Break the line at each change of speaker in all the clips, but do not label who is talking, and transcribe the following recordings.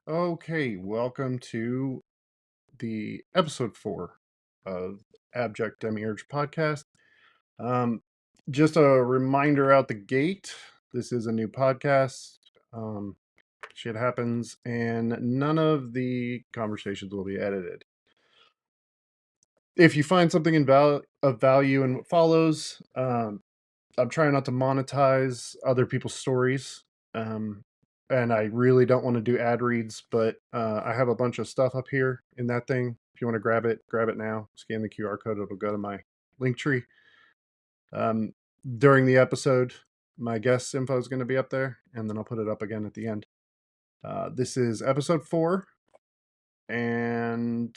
Okay, welcome to the episode 4 of Abject Demiurge podcast. Um, just a reminder out the gate, this is a new podcast. Um, Shit happens, and none of the conversations will be edited. If you find something of value in what follows, I'm trying not to monetize other people's stories. Um, and I really don't want to do ad reads, but I have a bunch of stuff up here in that thing. If you want to grab it now. Scan the QR code; it'll go to my link tree. Um, During the episode, my guest info is going to be up there, and then I'll put it up again at the end. This is episode 4, and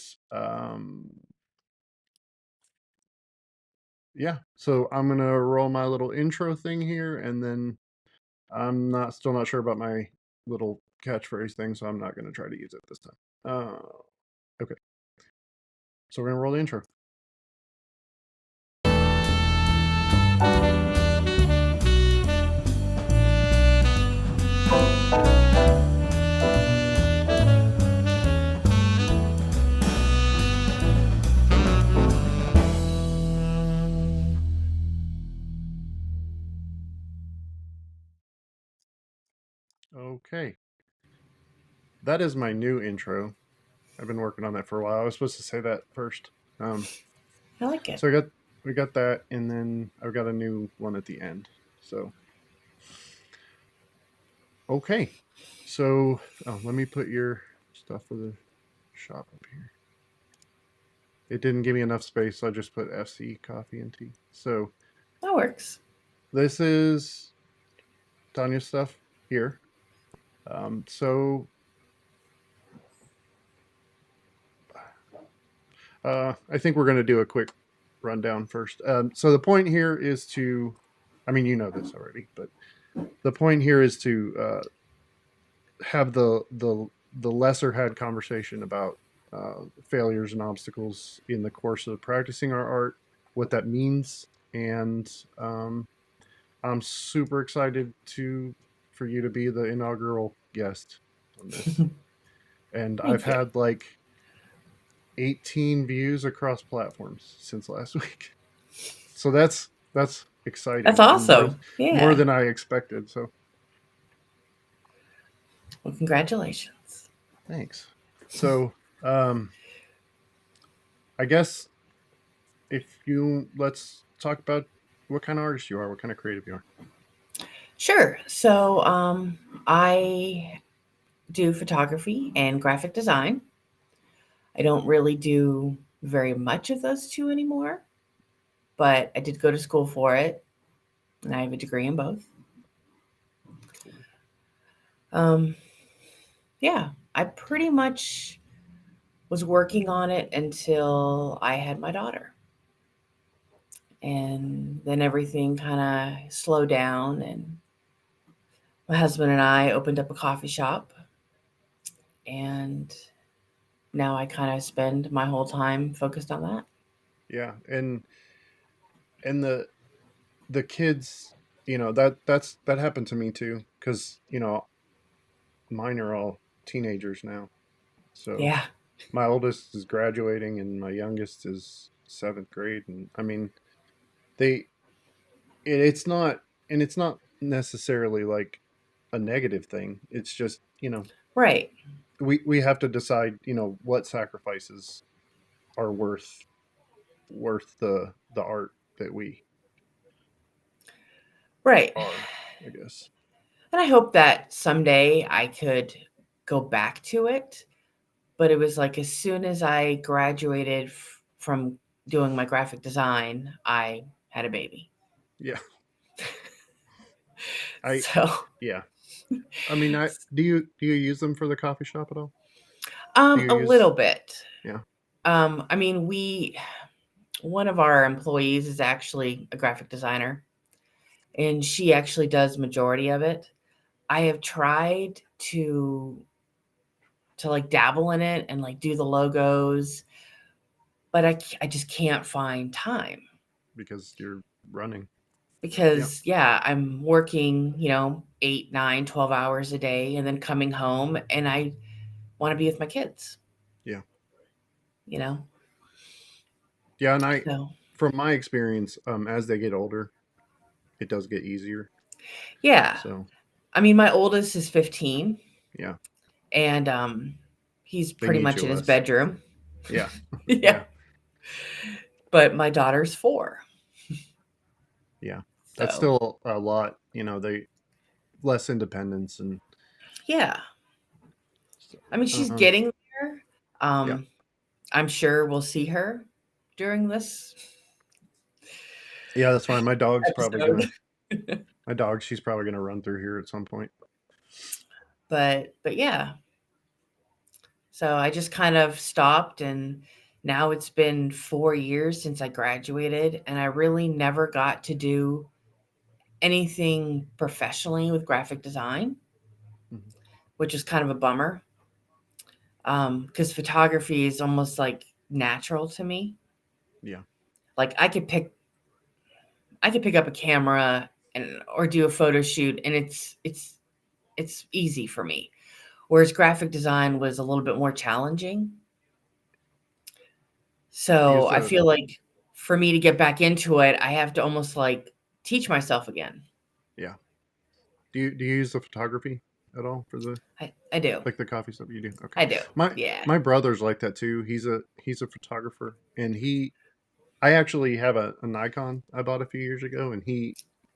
yeah. So I'm gonna roll my little intro thing here, and then still not sure about my little catchphrase thing, so I'm not going to try to use it this time. Okay, so we're going to roll the intro. Okay, that is my new intro. I've been working on that for a while. I was supposed to say that first. Um,
I like it.
so we got that, and then I've got a new one at the end. So okay, so let me put your stuff for the shop up here. It didn't give me enough space, so I just put FC Coffee and Tea. So
That works.
this is Tonya's stuff here. So I think we're going to do a quick rundown first. So the point here is to, I mean, you know this already, but the point here is to have the lesser had conversation about failures and obstacles in the course of practicing our art, what that means, and I'm super excited to for you to be the inaugural guest on this. And I've
Thank you.
had like 18 views across platforms since last week. So that's
That's
exciting and
awesome.
more
Yeah.
than I expected. So
Well, congratulations.
thanks. So um, I guess if you let's talk about what kind of artist you are, what kind of creative you are.
Sure. I do photography and graphic design. I don't really do very much of those two anymore, but I did go to school for it, and I have a degree in both.
Cool.
Um, yeah, I pretty much was working on it until I had my daughter. And then everything kind of slowed down, and my husband and I opened up a coffee shop, and now I kind of spend my whole time focused on that.
Yeah, and the kids, that happened to me too because mine are all teenagers now. So
Yeah.
my oldest is graduating and my youngest is seventh grade, and I mean they it's not, and it's not necessarily like a negative thing. It's just
Right.
we have to decide what sacrifices are worth the art that we
Right.
are, I guess.
And I hope that someday I could go back to it. But it was like as soon as I graduated from doing my graphic design, I had a baby.
Yeah, I
So,
yeah. I mean, I do you use them for the coffee shop at all? Do you
a
use
little bit.
Yeah.
I mean, one of our employees is actually a graphic designer, and she actually does majority of it. I have tried to like dabble in it and like do the logos, but I just can't find time
Because you're running. Yeah.
because yeah, I'm working, 8, 9, 12 hours a day and then coming home and want to be with my kids,
Yeah.
you know?
Yeah. And I,
So,
from my experience, as they get older, it does get easier.
yeah.
So,
I mean, my oldest is 15
yeah,
and he's
they
pretty
need
much
you
in his
less.
bedroom.
Yeah.
Yeah.
Yeah.
But my daughter's 4.
Yeah. That's
So,
still a lot, they less independence and,
yeah.
so,
I mean, she's
um,
getting there.
yeah.
Um, I'm sure we'll see her during this
Yeah, that's fine.
episode.
My dog, she's probably gonna run through here at some point.
But yeah. So I just kind of stopped, and now it's been 4 years since I graduated, and I really never got to do anything professionally with graphic design,
Mhm.
which is kind of a bummer. Because photography is almost like natural to me.
Yeah.
Like I could pick up a camera and or do a photo shoot, and it's easy for me. Whereas graphic design was a little bit more challenging.
Do you
So
use
I
a
feel like for me to get back into it, I have to almost like teach myself again.
Yeah. Do you use the photography at all for the
I do.
like the coffee stuff you do? Okay.
I do.
My
Yeah.
my brother's like that too. He's a photographer, and I actually have a Nikon I bought a few years ago, and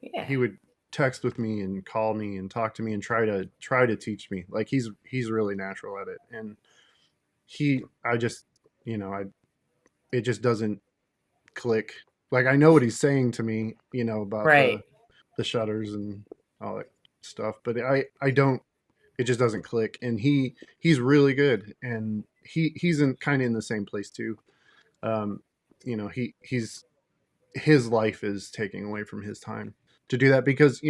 Yeah.
he would text with me and call me and talk to me and try to teach me. Like he's really natural at it, and I just, I it just doesn't click. Like I know what he's saying to me, about
Right.
the shutters and all that stuff, but I don't. It just doesn't click. And he's really good, and he's in kind of in the same place too. Um, he's his life is taking away from his time to do that, because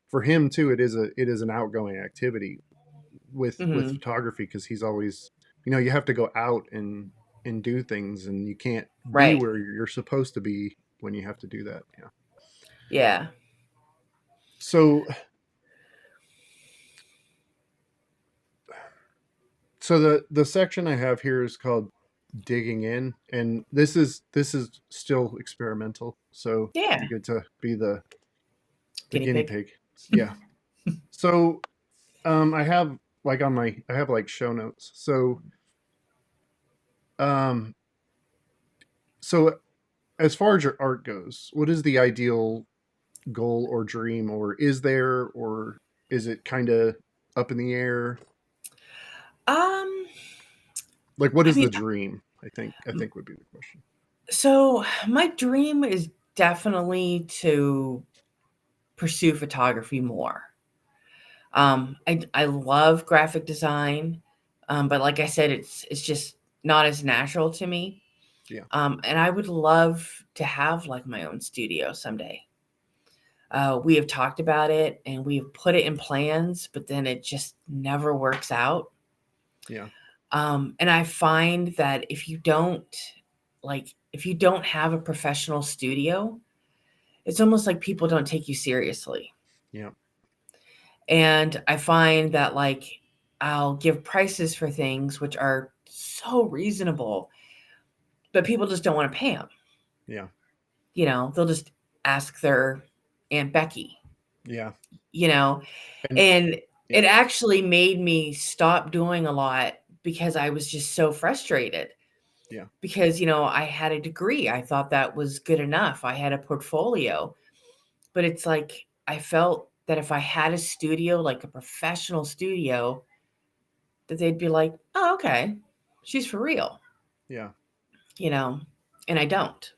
for him too, it is an outgoing activity with
Hmm.
photography, because he's always, you have to go out and do things, and you can't be
Right.
where you're supposed to be when you have to do that. Yeah.
Yeah.
So the section I have here is called digging in, and this is still experimental, so
Yeah.
you get to be the
Guinea
guinea
pig.
pig. Yeah. So I have like show notes. Um so as far as your art goes, what is the ideal goal or dream, or is there, or is it kind of up in the air?
Um.
Like, what
I
is
mean,
the dream? I think would be the question.
so my dream is definitely to pursue photography more. I love graphic design, but like I said, it's just not as natural to me.
Yeah.
And I would love to have like my own studio someday. We have talked about it and we've put it in plans, but then it just never works out.
Yeah.
And I find that if you don't have a professional studio, it's almost like people don't take you seriously.
Yeah.
And I find that like I'll give prices for things which are so reasonable, but people just don't want to pay them.
Yeah.
They'll just ask their Aunt Becky,
Yeah.
you know,
And
and
yeah.
it actually made me stop doing a lot because I was just so frustrated
Yeah.
because, I had a degree. I thought that was good enough. I had a portfolio, but it's like I felt that if I had a studio, like a professional studio, that they'd be like, "Oh, okay. She's for real."
Yeah.
You know, and I don't.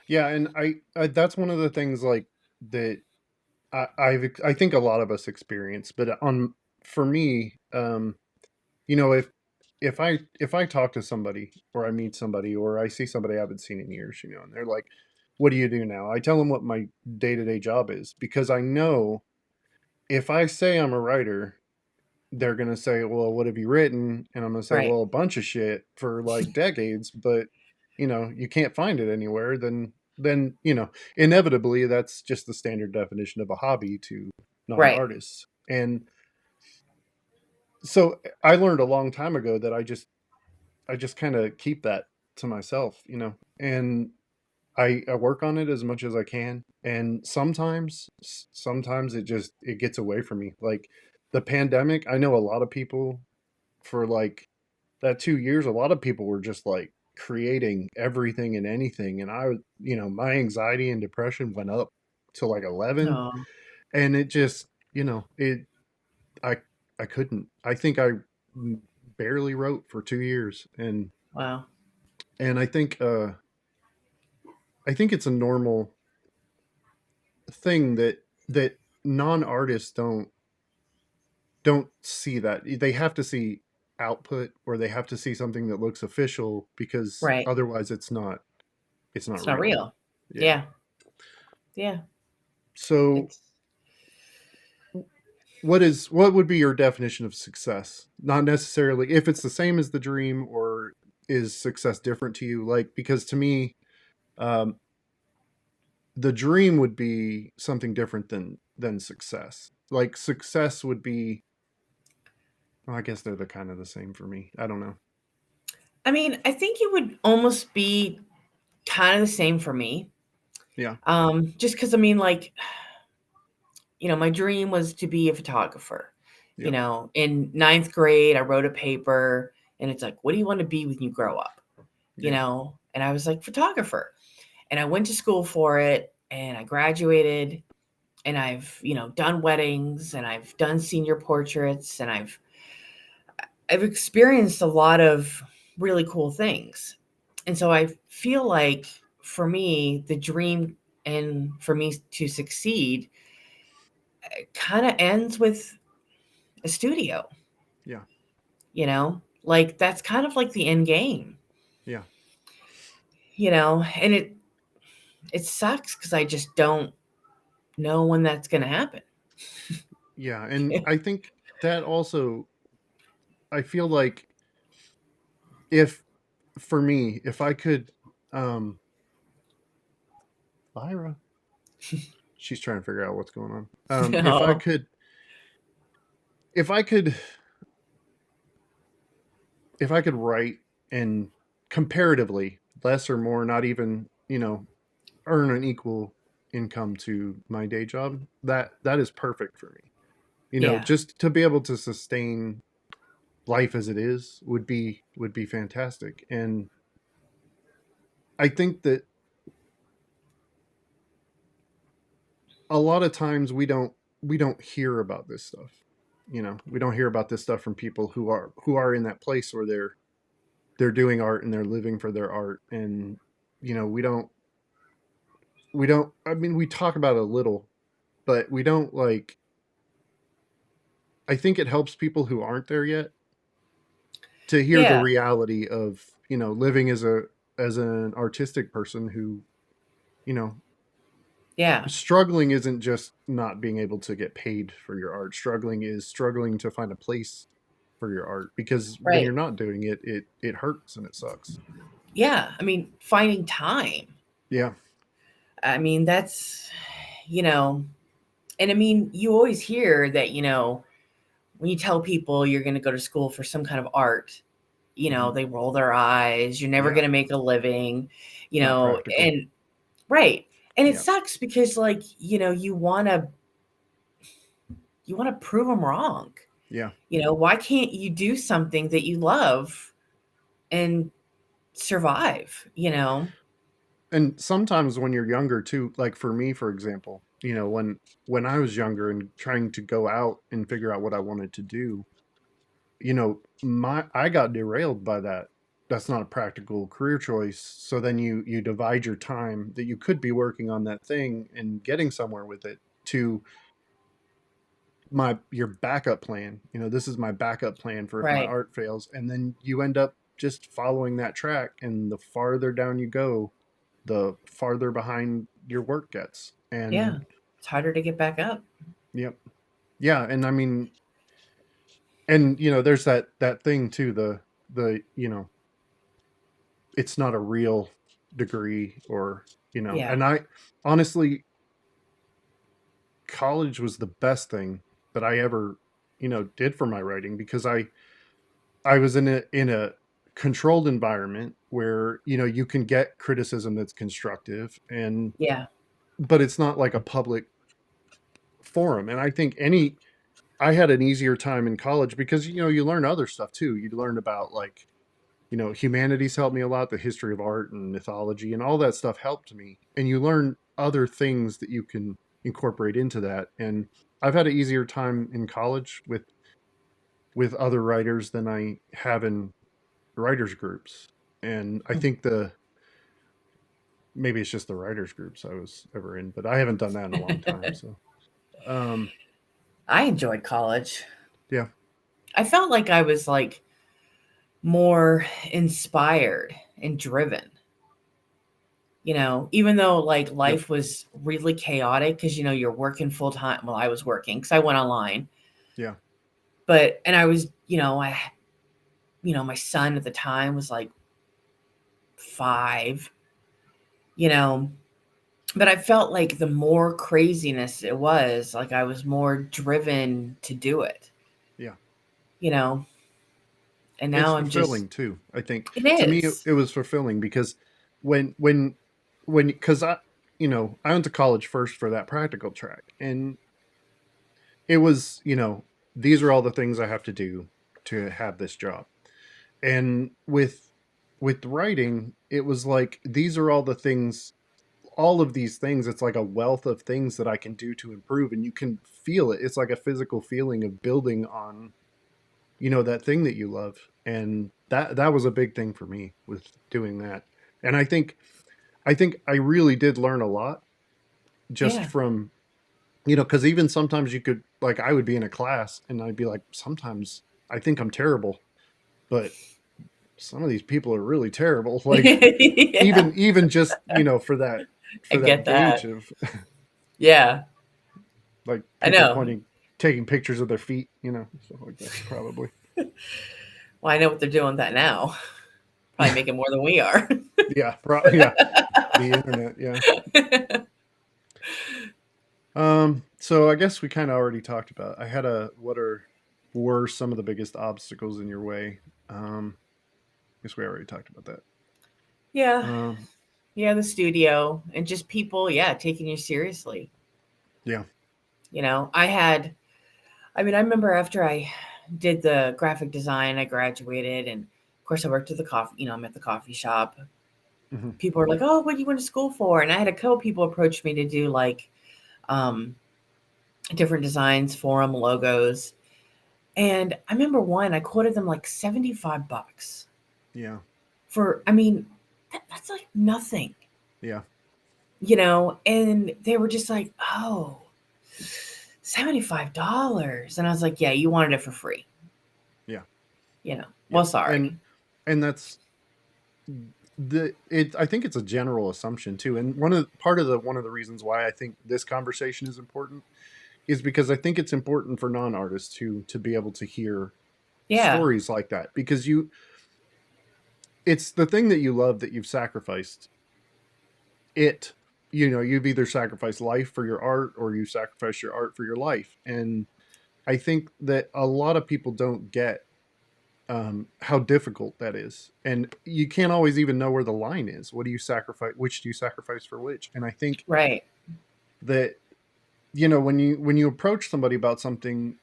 Yeah. And I that's one of the things, like, that I think a lot of us experience, but for me, if I talk to somebody, or I meet somebody, or I see somebody I haven't seen in years, and they're like, "What do you do now?" I tell them what my day-to-day job is, because I know if I say I'm a writer, they're going to say, "Well, what have you written?" And I'm going to say,
Right.
"Well, a bunch of shit for like decades, but you can't find it anywhere." Then, inevitably that's just the standard definition of a hobby to
Right.
non-artists. And So I learned a long time ago that I just kind of keep that to myself, and I work on it as much as I can. And sometimes it gets away from me. Like the pandemic, I know a lot of people for like that 2 years, a lot of people were just like creating everything and anything. And my anxiety and depression went up to like 11,
Oh,
and it just, I, I couldn't, I think barely wrote for 2 years.
wow.
And I think it's a normal thing that non-artists don't see. That they have to see output, or they have to see something that looks official, because
Right.
otherwise it's not
It's not
real.
real.
Yeah.
Yeah. Yeah.
So
It's,
what would be your definition of success? Not necessarily if it's the same as the dream, or is success different to you? Like, because to me, um the dream would be something different than success. Like success would be, well, I guess they're the kind of the same for me. I don't know.
I mean, I think it would almost be kind of the same for me.
Yeah.
Just because, I mean, like, my dream was to be a photographer.
Yeah.
In ninth grade, I wrote a paper and it's like, what do you want to be when you grow up?
Yeah.
And I was like, photographer. And I went to school for it and I graduated and I've, done weddings and I've done senior portraits and I've experienced a lot of really cool things. And so I feel like for me, the dream and for me to succeed kind of ends with a studio,
Yeah.
like that's kind of like the end game,
Yeah.
and it sucks because I just don't know when that's going to happen.
Yeah. And I think that also, I feel like, if for me, if I could, um Lyra, she's trying to figure out what's going on.
Oh,
If I could if I could write, and comparatively less or more, not even, earn an equal income to my day job, that is perfect for me.
yeah,
Just to be able to sustain life as it is would be fantastic. And I think that a lot of times we don't hear about this stuff. We don't hear about this stuff from people who are in that place where they're doing art and they're living for their art. And we don't, I mean, we talk about it a little, but we don't, like, I think it helps people who aren't there yet to hear the
yeah,
reality of, living as an artistic person who, you know
yeah,
struggling isn't just not being able to get paid for your art. Struggling is struggling to find a place for your art, because when you're
right,
not doing it, it hurts and it sucks.
yeah. I mean, finding time.
Yeah.
I mean, that's you know, and I mean, you always hear that when you tell people you're going to go to school for some kind of art,
Hmm.
they roll their eyes. You're never
Yeah.
going to make a living,
Not practical.
and right. And it
Yeah.
sucks because like, you want to prove them wrong.
Yeah.
Why can't you do something that you love and survive,
And sometimes when you're younger too, like for me, for example, when I was younger and trying to go out and figure out what I wanted to do, my I got derailed by that. That's not a practical career choice. So then you divide your time that you could be working on that thing and getting somewhere with it, to my your backup plan. This is my backup plan for if my
right.
art fails. And then you end up just following that track, and the farther down you go, the farther behind your work gets.
Yeah.
And
It's harder to get back up.
yep. Yeah. And I mean, and there's that thing too, the it's not a real degree, or
Yeah.
and I honestly, college was the best thing that I ever did for my writing, because I was in a controlled environment where you can get criticism that's constructive, and
Yeah.
but it's not like a public forum. And I think any I had an easier time in college because you learn other stuff too. You learn about, like, humanities helped me a lot, the history of art and mythology and all that stuff helped me, and you learn other things that you can incorporate into that. And I've had an easier time in college with other writers than I have in writers groups. And I think the maybe it's just the writers groups I was ever in, but I haven't done that in a long time. So um
I enjoyed college.
yeah.
I felt like I was like more inspired and driven. Even though like
Yep.
life was really chaotic because you're working full time. Well, I was working because I went online,
Yeah.
but and I was, my son at the time was like 5, you know, but I felt like the more craziness it was, like I was more driven to do it,
Yeah.
you know, and
It's
now I'm just,
fulfilling too. I think
it
to me it,
is.
it was fulfilling because when when because I went to college first for that practical track, and it was, these are all the things I have to do to have this job. And with writing, it was like these are all the things, all of these things. It's like a wealth of things that I can do to improve, and you can feel it. It's like a physical feeling of building on, that thing that you love. And that was a big thing for me with doing that. And I think I really did learn a lot just
Yeah.
from, because even sometimes you could, like, I would be in a class and I'd be like, sometimes I think I'm terrible, but some of these people are really terrible. Like,
Yeah.
even just,
I
for that
get
gauge
that.
of
Yeah.
like
I
people
know.
pointing, taking pictures of their feet, stuff like that, probably.
Well, I know what they're doing with that now. Probably making more than we are.
Yeah, yeah, the internet, yeah. So I guess we kind of already talked about. I had a what are were some of the biggest obstacles in your way? I guess we already talked about that.
Yeah.
Um,
Yeah, the studio and just people, yeah, taking you seriously.
yeah.
I remember after I did the graphic design, I graduated, and of course I worked at the coffee, I'm at the coffee shop.
Hmm.
People were like, "Oh, what do you went to school for?" And I had a couple people approach me to do like um, different designs for them, logos. And I remember one, I quoted them like $75
Yeah.
for, that's like nothing,
Yeah.
and they were just like, "Oh, $75." And I was like, "Yeah, you wanted it for free,
Yeah.
Well,
Yeah. And
sorry."
and that's the it I think it's a general assumption too. And one of the reasons why I think this conversation is important is because I think it's important for non-artists to be able to hear
Yeah,
stories like that, because it's the thing that you love that you've sacrificed it. You've either sacrificed life for your art, or you sacrifice your art for your life. And I think that a lot of people don't get how difficult that is, and you can't always even know where the line is. What do you sacrifice? Which do you sacrifice for which? And I think
right,
that when you approach somebody about something,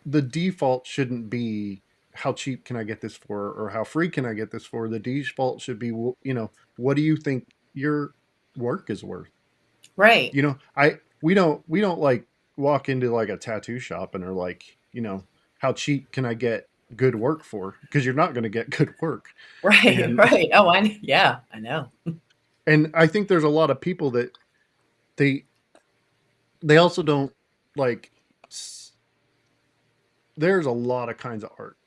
the default shouldn't be how cheap can I get this for, or how free can I get this for. The default should be, what do you think your work is worth?
right,
I we don't like walk into like a tattoo shop and are like, how cheap can I get good work for? Because you're not going to get good work.
right,
And
right. Oh, yeah, I know.
and I think there's a lot of people that they they also don't like there's a lot of kinds of art.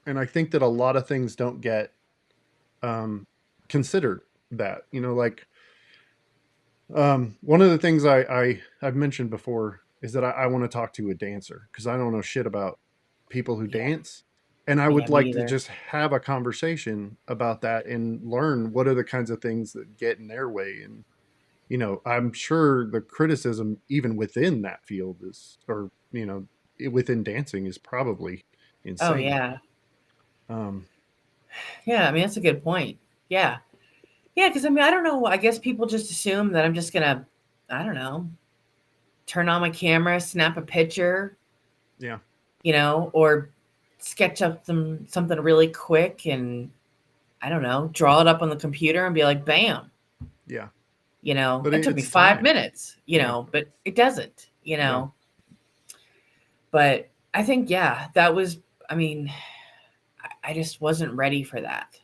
And I think that a lot of things don't get um considered, that, like, one of the things I've mentioned before is that I want to talk to a dancer, because I don't know shit about people who
Yeah,
dance. And I
yeah,
would
me
like to
either.
just have a conversation about that and learn what are the kinds of things that get in their way. And I'm sure the criticism even within that field is, or within dancing is probably
Oh
insane.
yeah.
Um,
Yeah, I mean that's a good point. Yeah. Yeah, because I mean I don't know. I guess people just assume that I'm just gonna, I don't know, turn on my camera, snap a picture,
yeah,
or sketch up something really quick and I don't know, draw it up on the computer and be like, bam.
yeah, but
It took me
it's
5
time.
minutes,
Yeah,
but it doesn't,
no,
But I think, yeah, that was, I mean, I just wasn't ready for that,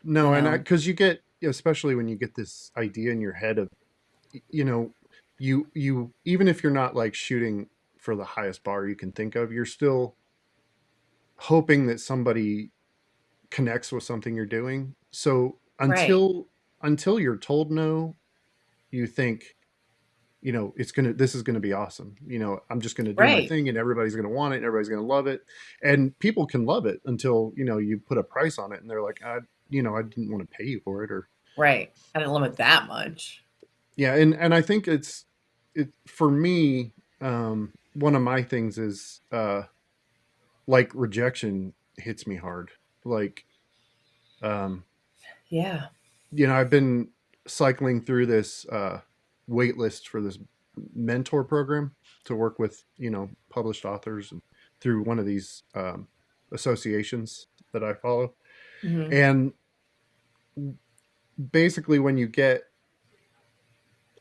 you
no, and
know?
because you get, especially when you get this idea in your head of, you know, you even if you're not like shooting for the highest bar you can think of, you're still hoping that somebody connects with something you're doing. So
Right,
until you're told no, you think, this is gonna be awesome. I'm just gonna do my
right,
thing and everybody's gonna want it and everybody's gonna love it. And people can love it until, you put a price on it and they're like, I didn't want to pay you for it, or
right. I didn't limit that much.
yeah, and I think it for me, one of my things is like rejection hits me hard. Like um
Yeah.
I've been cycling through this wait list for this mentor program to work with, published authors and through one of these associations that I follow.
Hmm.
And basically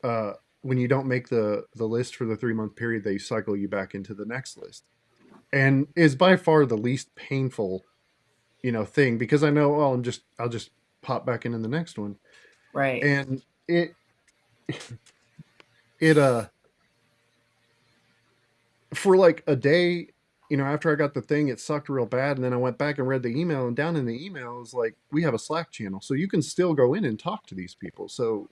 uh, when you don't make the list for the 3 month period, they cycle you back into the next list, and is by far the least painful, thing, because I know, oh, I'll just pop back into the next one.
Right.
And it for like a day, after I got the thing, it sucked real bad. And then I went back and read the email, and down in the email is like, we have a Slack channel. So you can still go in and talk to these people. So,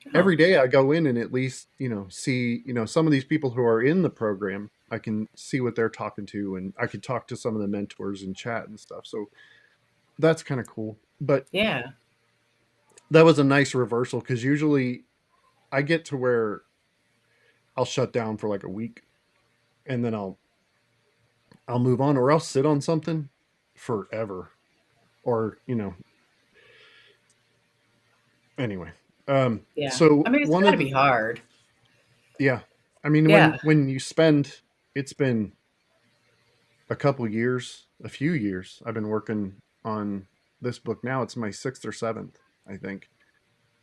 Oh,
every day I go in and at least, see, some of these people who are in the program, I can see what they're talking to, and I could talk to some of the mentors and chat and stuff. So that's kind of cool. But
yeah.
that was a nice reversal, because usually I get to where I'll shut down for like a week, and then I'll move on, or I'll sit on something forever, or anyway.
Yeah. I
So
mean, it's
one
got to
of
be
the
hard.
yeah, I mean,
Yeah.
when you spend, it's been a couple years, a few years. I've been working on this book now. It's my sixth or seventh, I think,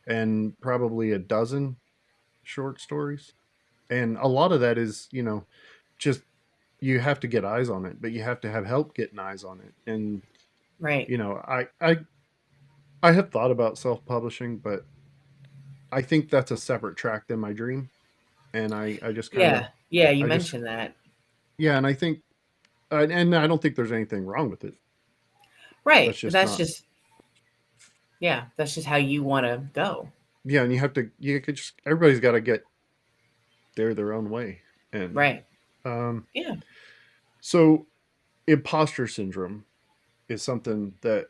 and probably a dozen short stories. And a lot of that is, just you have to get eyes on it, but you have to have help getting eyes on it. And
Right.
I have thought about self-publishing, but I think that's a separate track than my dream. And I just kind of,
Yeah. Yeah. You
I just,
mentioned that.
yeah. And I think, and I don't think there's anything wrong with it. That's
Right. But
just
that's
not,
just, yeah, that's just how you want to go.
yeah. And you could just, everybody's got to get their own way. And,
Right.
um,
Yeah.
so imposter syndrome is something that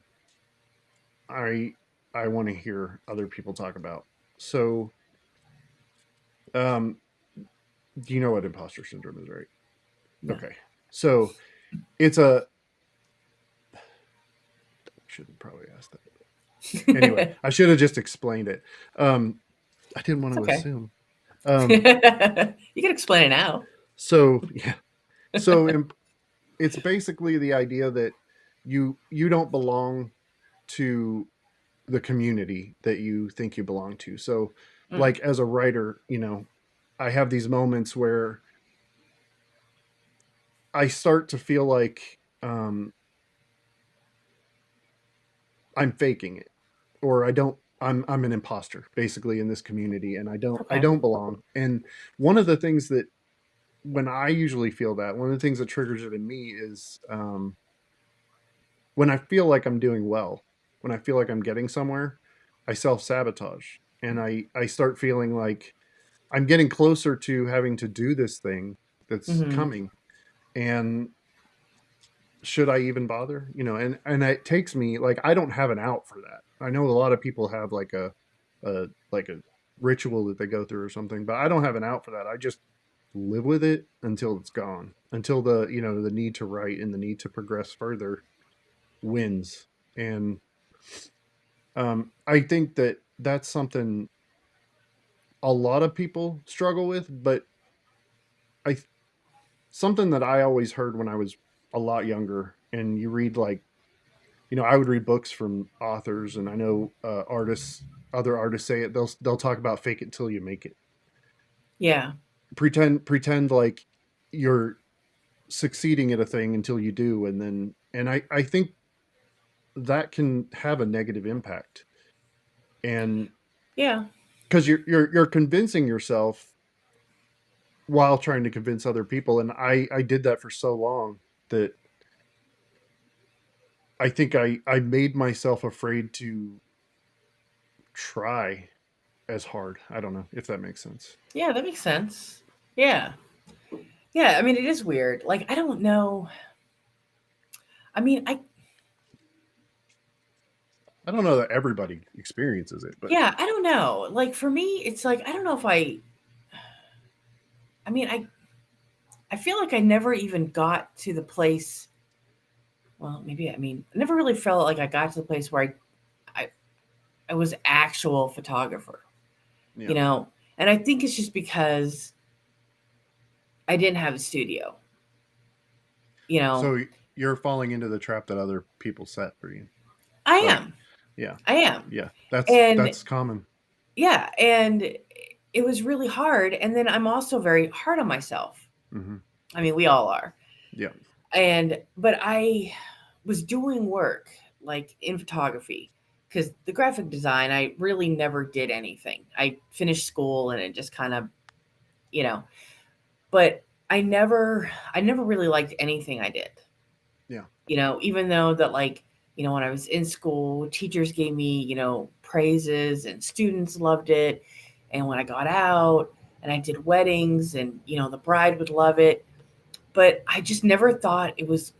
I, I want to hear other people talk about. So, um, do you know what imposter syndrome is, right?
No.
Okay. So it's a, should have probably asked that. Anyway,
It's
I should have just explained it. Um, I didn't want to
okay.
assume.
You
Um,
can explain it now.
so yeah, so it's basically the idea that you don't belong to the community that you think you belong to. So,
Mm,
like as a writer, I have these moments where I start to feel like I'm faking it, or I don't. I'm an imposter basically in this community, and I
okay.
don't belong. And one of the things that, when I usually feel that, one of the things that triggers it in me is when I feel like I'm doing well, when I feel like I'm getting somewhere, I self sabotage, and I start feeling like I'm getting closer to having to do this thing that's
Hmm.
coming, and should I even bother? And it takes me, like, I don't have an out for that. I know a lot of people have like a ritual that they go through or something, but I don't have an out for that. I just live with it until it's gone, until the need to write and the need to progress further wins. And I think that that's something a lot of people struggle with, but I something that I always heard when I was a lot younger, and you read like, I would read books from authors, and I know other artists say it. They'll talk about fake it till you make it.
Yeah.
Pretend like you're succeeding at a thing until you do, and I think that can have a negative impact, and
Yeah.
because you're convincing yourself while trying to convince other people, and I did that for so long that I think I made myself afraid to try as hard. I don't know if that makes sense.
Yeah, that makes sense. Yeah. Yeah, I mean it is weird. Like I don't know. I mean, I
I don't know that everybody experiences it, but
yeah, I don't know. Like for me, it's like I don't know if I mean, I feel like I never even got to the place. Well, maybe I mean, I never really felt like I got to the place where I, I was actual photographer, you
yeah.
know. And I think it's just because I didn't have a studio, you know.
So you're falling into the trap that other people set for you.
I
Like,
am,
yeah,
I am,
yeah, that's
and
that's common.
yeah, and it was really hard. And then I'm also very hard on myself.
Hmm.
I mean, we all are.
Yeah,
But I was doing work like in photography because the graphic design I really never did anything. I finished school and it just kind of, you know, but I never really liked anything I did.
yeah,
Even though that like, when I was in school, teachers gave me, praises and students loved it. And when I got out and I did weddings and, the bride would love it, but I just never thought it was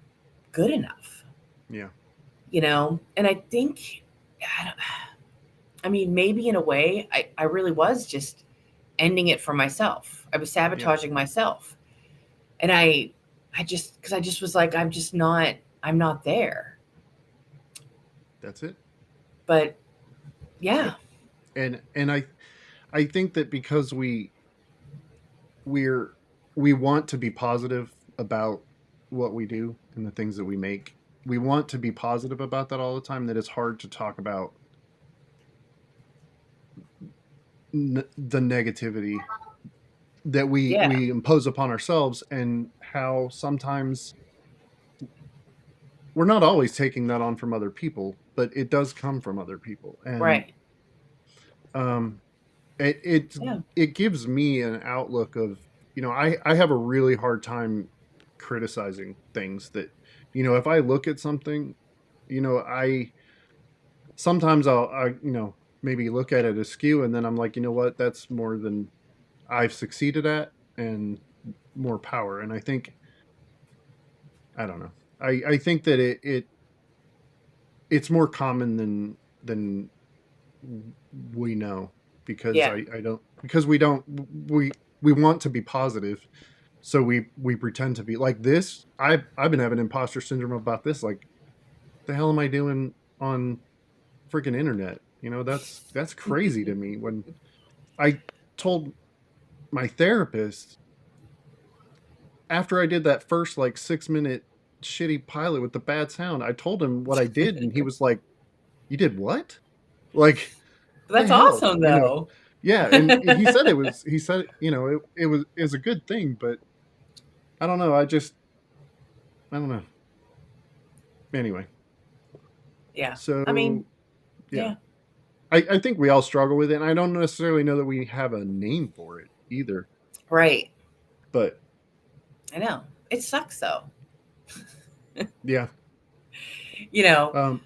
good enough.
yeah,
And I think, I, don't, I mean, maybe in a way, I really was just ending it for myself. I was
yeah.
sabotaging myself. And because I just was like, I'm not there.
That's it.
But yeah,
Yep. And I think that because we're we want to be positive about what we do and the things that we make. We want to be positive about that all the time. That it's hard to talk about the negativity that we
yeah,
we impose upon ourselves, and how sometimes we're not always taking that on from other people, but it does come from other people. And
right.
um it
Yeah,
it gives me an outlook of, I have a really hard time criticizing things that, if I look at something, I sometimes I'll maybe look at it askew, and then I'm like, you know what, that's more than I've succeeded at, and more power. And I think, I don't know, I think that it's more common than we know, because
yeah,
I don't because we want to be positive, so we pretend to be like this. I've been having imposter syndrome about this. Like, the hell am I doing on freaking internet? That's crazy to me. When I told my therapist, after I did that first like 6 minute shitty pilot with the bad sound, I told him what I did, and he was like, "You did what? Like, the
that's
hell?"
awesome though.
Yeah, and he said, it was a good thing, but I don't know. I don't know. Anyway,
Yeah, I mean,
so yeah,
yeah,
I think we all struggle with it, and I don't necessarily know that we have a name for it either.
right.
But
I know it sucks though.
yeah,
You know,
um,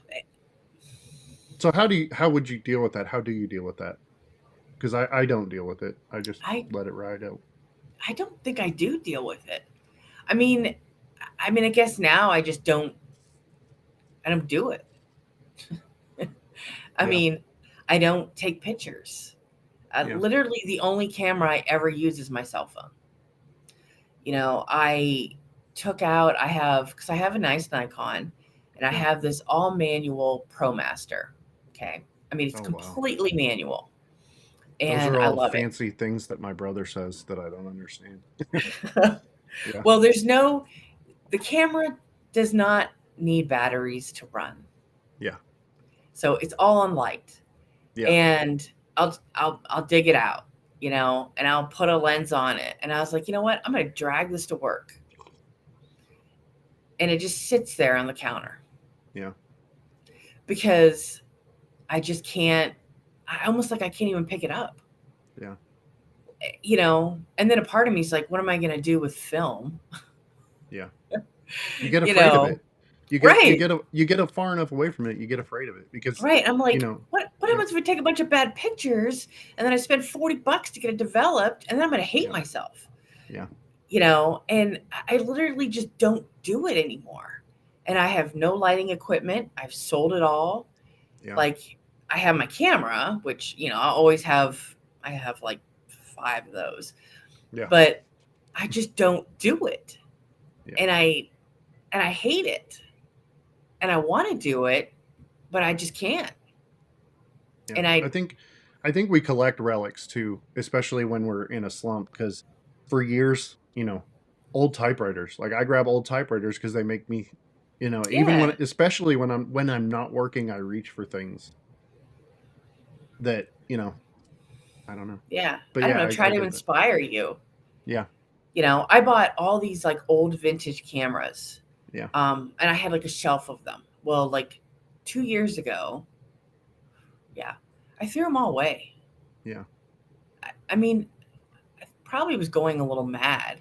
so how would you deal with that? How do you deal with that? Because I don't deal with it. I just
I
let it ride out.
I don't think I do deal with it. I mean, I guess now I don't do it. I
Yeah,
mean, I don't take pictures.
yeah,
Literally, the only camera I ever use is my cell phone. I took out, because I have a nice Nikon and I
Yeah.
have this all manual ProMaster. Okay. I mean, it's
Oh wow.
completely manual
Those
and
are
I
all
love
fancy things that my brother says that I don't understand.
it.
Yeah.
Well, the camera does not need batteries to run.
Yeah.
So it's all on light.
Yeah.
And I'll dig it out, and I'll put a lens on it. And I was like, you know what? I'm going to drag this to work. And it just sits there on the counter
Yeah.
because I just can't. I almost like I can't even pick it up,
Yeah.
And then a part of me is like, what am I going to do with film?
Yeah. You get
You
afraid of
know,
it.
right,
You get a far enough away from it, you get afraid of it because
right. I'm
you
like,
know,
what
yeah.
happens if we take a bunch of bad pictures and then I spend $40 to get it developed and then I'm going to hate
Yeah.
myself?
Yeah.
And I literally just don't do it anymore. And I have no lighting equipment. I've sold it all.
Yeah.
Like I have my camera, which, I have like 5 of those,
Yeah.
but I just don't do it.
Yeah.
And I hate it. And I want to do it, but I just can't.
Yeah.
And
I think we collect relics too, especially when we're in a slump because for years, old typewriters. Like I grab old typewriters because they make me, even
yeah,
when especially when I'm not working, I reach for things that, I don't know.
yeah.
But
I don't
yeah,
know, try
I
to
get that.
inspire you.
Yeah.
I bought all these like old vintage cameras.
Yeah.
And I had like a shelf of them. Well, like 2 years ago, yeah, I threw them all away.
Yeah.
I mean, I probably was going a little mad.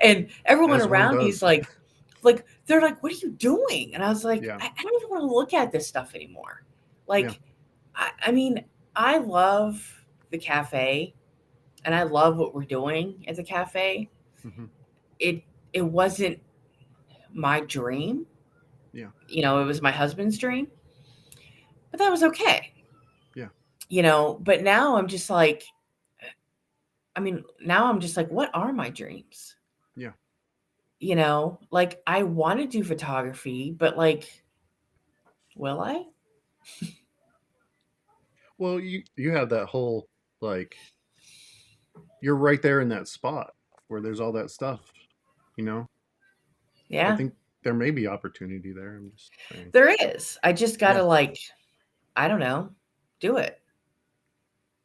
And everyone
As one
around me is
does.
they're like, what are you doing? And I was like,
Yeah.
I don't even want to look at this stuff anymore.
Yeah.
Like, I mean, I love the cafe and I love what we're doing at the cafe.
Hmm.
It it wasn't my dream.
Yeah.
It was my husband's dream, but that was okay.
Yeah.
But now I'm just like, now I'm just like, what are my dreams?
Yeah.
Like I want to do photography, but like, will I?
Well, you have that whole like you're right there in that spot where there's all that stuff, you know. I
Yeah,
think there may be opportunity there. I'm just saying.
there is. I just got
Yeah.
to like, I don't know, do it.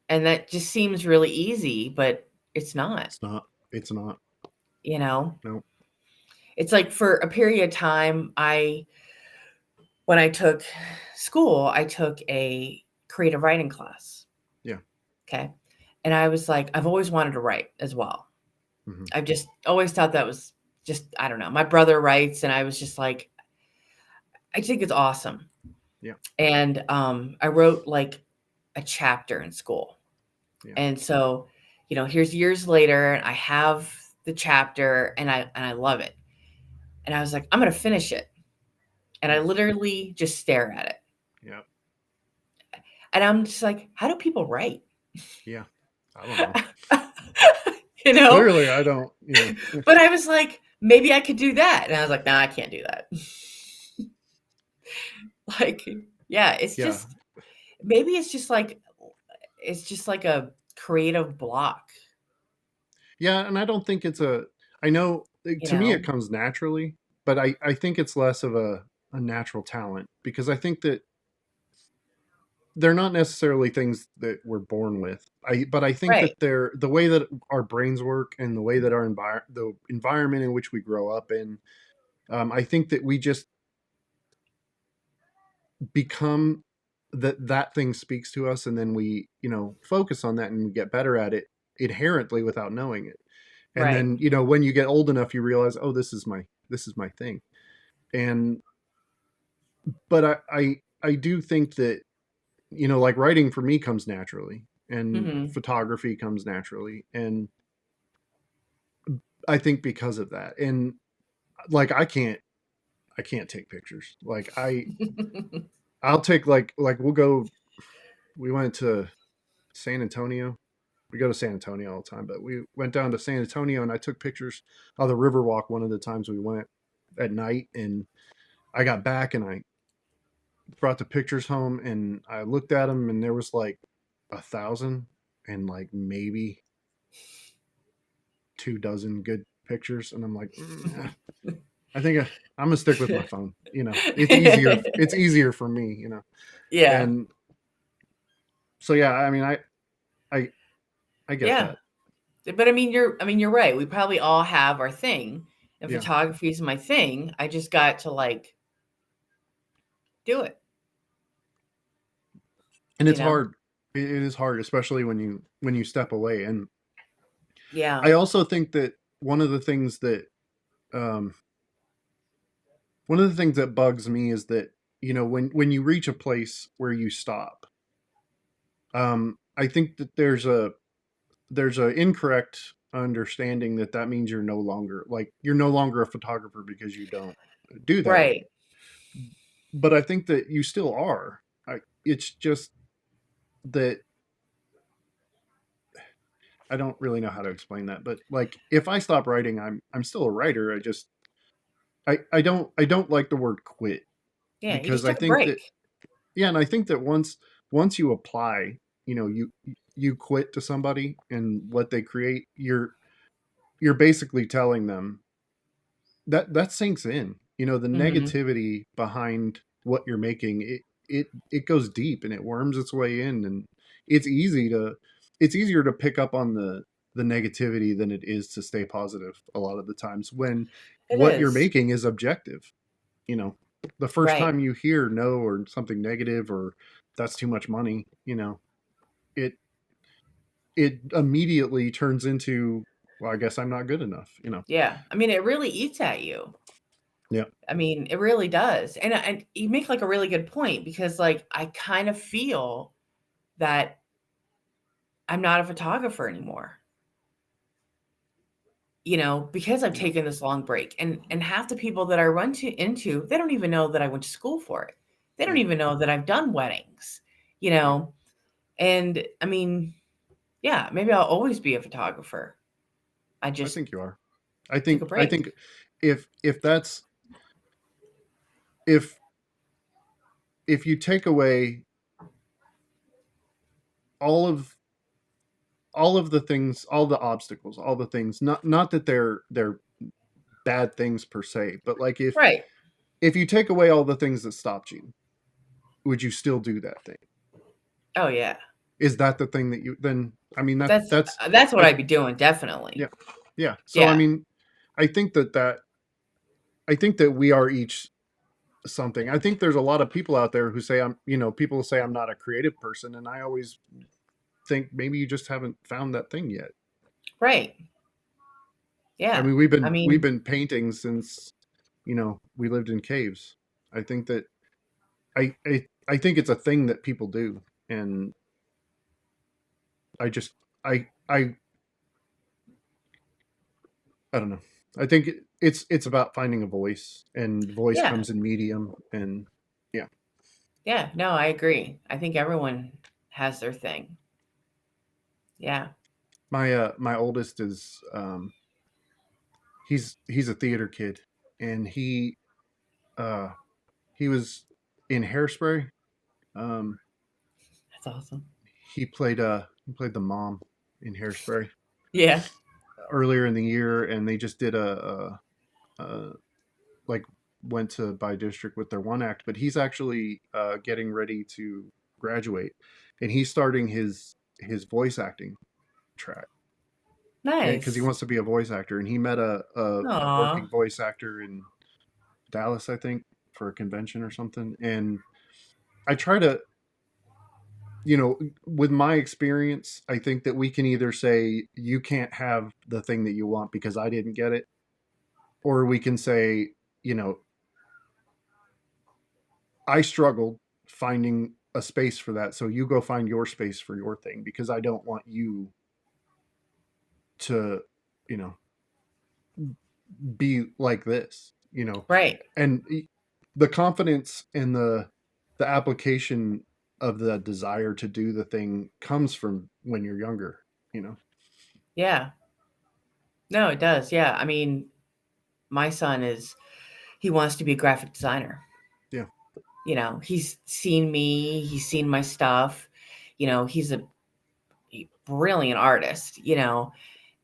And that just seems really easy, but it's not,
It's not. It's not.
you know?
No.
It's like for a period of time, when I took school, I took a creative writing class.
Yeah.
Okay. And I was like, I've always wanted to write as well.
Hmm.
I've just always thought that was just, I don't know. My brother writes, and I was just like, I think it's awesome.
Yeah.
And I wrote like a chapter in school.
Yeah.
And so, here's years later, and I have the chapter and I love it. And I was like, I'm gonna finish it. And I
Yeah.
literally just stare at it.
Yeah.
And I'm just like, how do people write?
Yeah. I don't know.
you know?
Clearly, I don't.
But I was like, maybe I could do that. And I was like, nah, I can't do that. Like, yeah, it's
Yeah.
just maybe it's just like a creative block,
Yeah. And I don't think it's a. I know
you
to me
know?
it comes naturally, but I think it's less of a natural talent because I think that they're not necessarily things that we're born with. But I think
Right.
that they're the way that our brains work and the way that the environment in which we grow up in. I think that we just become that thing speaks to us, and then we focus on that and we get better at it inherently without knowing it. And
Right.
then when you get old enough, you realize, oh, this is my thing. And but I do think that like writing for me comes naturally and
Mhm.
photography comes naturally. And I think because of that. And like I can't take pictures. Like I'll take like we went to San Antonio we go to San Antonio all the time, but we went down to San Antonio and I took pictures of the Riverwalk one of the times we went at night. And I got back and I brought the pictures home and I looked at them and there was like 1,000 and like maybe 2 dozen good pictures. And I'm like, I think I'm gonna stick with my phone. It's easier. It's easier for me.
Yeah.
And so yeah, I mean, I I get
Yeah.
that.
But I mean you're right. We probably all have our thing. And
Yeah,
photography is my thing. I just got to like do it,
and
you
it's
know?
hard. It is hard, especially when you step away. And
Yeah.
I also think that one of the things that um, one of the things that bugs me is that when you reach a place where you stop, I think that there's a incorrect understanding that that means you're no longer a photographer because you don't do that
Right.
anymore. But I think that you still are. It's just that I don't really know how to explain that. But like, if I stop writing, I'm still a writer. I don't like the word quit,
Yeah, you
because
just
I
took a
think that,
break.
yeah, and I think that once you apply, you quit to somebody and what they create, you're basically telling them that sinks in. The
Mhm.
negativity behind what you're making, it goes deep and it worms its way in. And it's easy to it's easier to pick up on the negativity than it is to stay positive a lot of the times, when
It
what you're
is.
making is objective. you know the first
Right.
time you hear no or something negative, or that's too much money, it it immediately turns into, well, I guess I'm not good enough.
Yeah. I mean, it really eats at you.
Yeah,
I mean, it really does. And you make like a really good point because like I kind of feel that I'm not a photographer anymore. Because I've
yeah,
taken this long break, and half the people that I run into, they don't even know that I went to school for it. They don't
yeah,
even know that I've done weddings, you
yeah.
know. And I mean, yeah, maybe I'll always be a photographer. I
I
just
think you are. I
took a
think I
break.
think if that's if if you take away all of the things, all the obstacles, all the things, not that they're bad things per se, but like,
Right.
if you take away all the things that stopped you, would you still do that thing?
Oh yeah.
Is that the thing that you then? I mean,
That's
that's
that's what
I
I'd be doing definitely.
yeah, yeah. So I
Yeah.
mean, I think I think that we are each something. I think there's a lot of people out there who say people say I'm not a creative person, and I always think maybe you just haven't found that thing yet.
Right.
I
Yeah.
mean, we've
I
been we've
mean,
been painting since we lived in caves. I think that I think it's a thing that people do, and I just I I don't know. I think it's about finding a voice, and voice
yeah.
comes in medium, and yeah.
Yeah, no, I agree. I think everyone has their thing. Yeah.
My oldest is he's a theater kid, and uh he was in Hairspray. Um,
That's awesome.
he played the mom in Hairspray
Yeah.
earlier in the year, and they just did a like went to by district with their one act. But he's actually getting ready to graduate, and he's starting his voice acting track because he
Nice.
wants to be a voice actor. And he met a
Aw.
working voice actor in Dallas, I think, for a convention or something. And I try to, with my experience, I think that we can either say you can't have the thing that you want because I didn't get it, or we can say, you know, I struggled finding a space for that. So you go find your space for your thing, because I don't want you to, you know, be like this.
Right.
And the confidence and the application of the desire to do the thing comes from when you're younger. you know.
Yeah. No, it does. Yeah. I mean, my son he wants to be a graphic designer.
Yeah.
He's seen me, he's seen my stuff. He's a brilliant artist,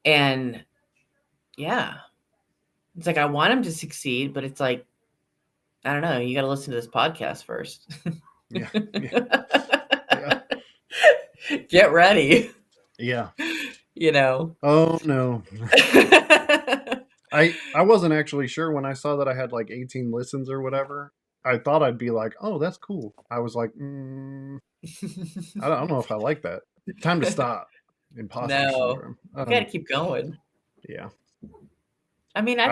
and yeah, it's like I want him to succeed, but it's like, I don't know, you got to listen to this podcast first.
Yeah. Yeah. Yeah.
Get ready,
Yeah.
you know.
Oh no. I wasn't actually sure when I saw that I had like 18 listens or whatever. I thought I'd be like, "Oh, that's cool." I was like, I don't know if I like that. Time to stop. Imposter
No,
syndrome.
you got to keep going.
Yeah.
I mean,
I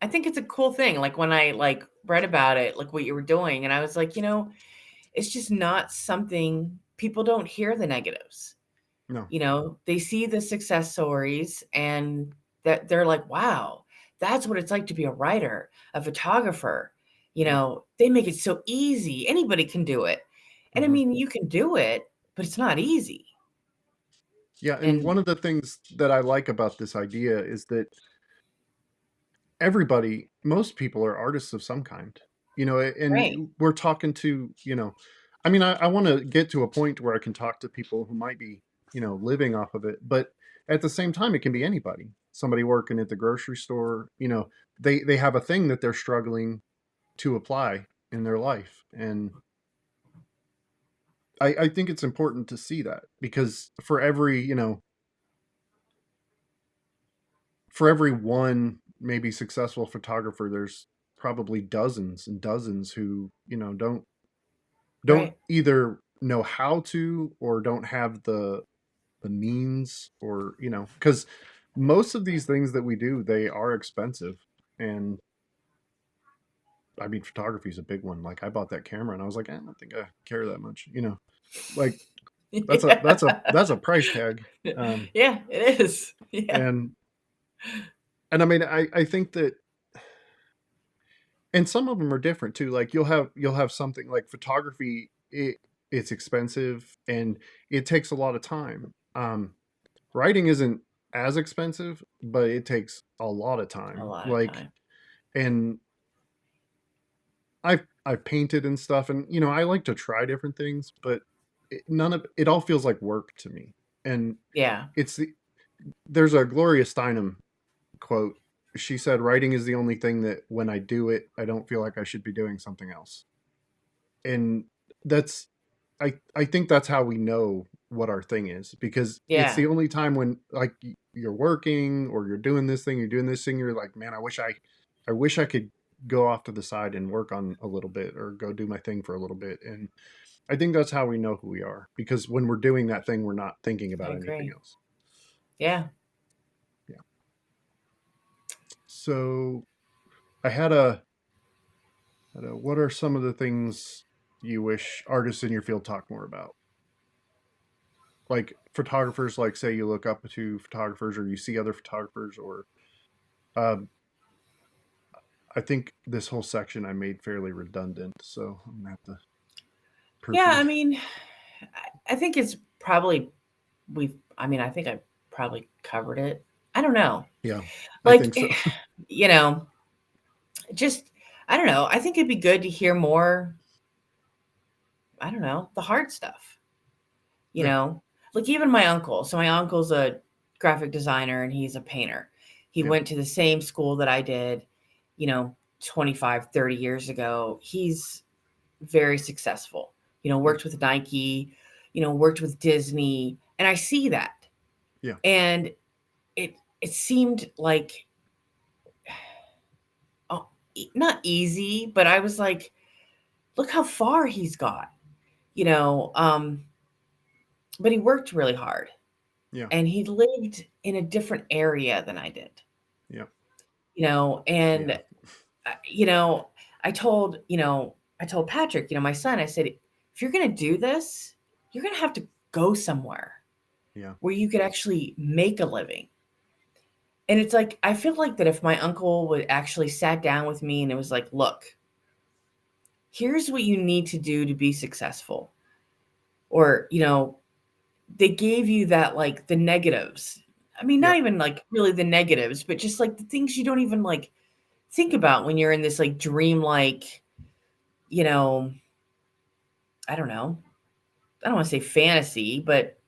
I think it's a cool thing. Like when I like read about it, like what you were doing, and I was like, it's just not something people don't hear the negatives.
no.
They see the success stories and that they're like, wow, that's what it's like to be a writer, a photographer.
Yeah.
They make it so easy. Anybody can do it. And I
Hmm.
mean, you can do it, but it's not easy.
Yeah, and
And
one of the things that I like about this idea is that everybody, most people are artists of some kind,
right,
and we're talking to, I mean, I want to get to a point where I can talk to people who might be, living off of it, but at the same time, it can be anybody, somebody working at the grocery store, they have a thing that they're struggling to apply in their life. And I think it's important to see that because for every one maybe successful photographer, there's probably dozens and dozens who don't
right,
either know how to or don't have the means, or because most of these things that we do, they are expensive. And I mean, photography is a big one. Like I bought that camera and I was like, I don't think I care that much, like
yeah,
that's a price tag.
yeah, it is, yeah,
And I mean, I think that, and some of them are different too. Like you'll have something like photography. It's expensive and it takes a lot of time. Writing isn't as expensive, but it takes a lot of
a
time.
lot of
Like,
time.
and I've painted and stuff, and I like to try different things, but none of it all feels like work to me. And
Yeah,
it's there's a Gloria Steinem quote. She said, "Writing is the only thing that when I do it, I don't feel like I should be doing something else." And that's I think that's how we know what our thing is, because it's
yeah,
the only time when like you're working or you're doing this thing, you're like, man, I wish I could go off to the side and work on a little bit or go do my thing for a little bit. And I think that's how we know who we are, because when we're doing that thing, we're not thinking
I
about anything
agree.
else.
Yeah.
Yeah. So I had a what are some of the things you wish artists in your field talk more about? Like photographers, like say you look up to photographers or you see other photographers, or um, I think this whole section I made fairly redundant, so I'm gonna have to
Yeah, I
proofread.
mean, I think it's probably I mean, I think I probably covered it. I don't know.
Yeah, I
Like,
think so.
you know, just I don't know. I think it'd be good to hear more, I don't know, the hard stuff, you
Yeah,
know? Like even my uncle. So my uncle's a graphic designer and he's a painter. He
yeah,
went to the same school that I did, you know, 25, 30 years ago. He's very successful.
yeah,
Worked with Nike, worked with Disney, and I see that.
yeah,
And it seemed like oh, not easy, but I was like, look how far he's got, you know. But he worked really hard,
yeah,
and he lived in a different area than I did,
yeah,
And
yeah,
you know, I told Patrick, my son, I said, if you're gonna do this, you're gonna have to go somewhere
yeah,
where you could actually make a living. And it's like I feel like that if my uncle would actually sat down with me and it was like, look, here's what you need to do to be successful. Or, they gave you that, like, the negatives. I mean, not
Yep.
even like really the negatives, but just like the things you don't even like think about when you're in this like dream-like, you know, I don't know. I don't want to say fantasy, but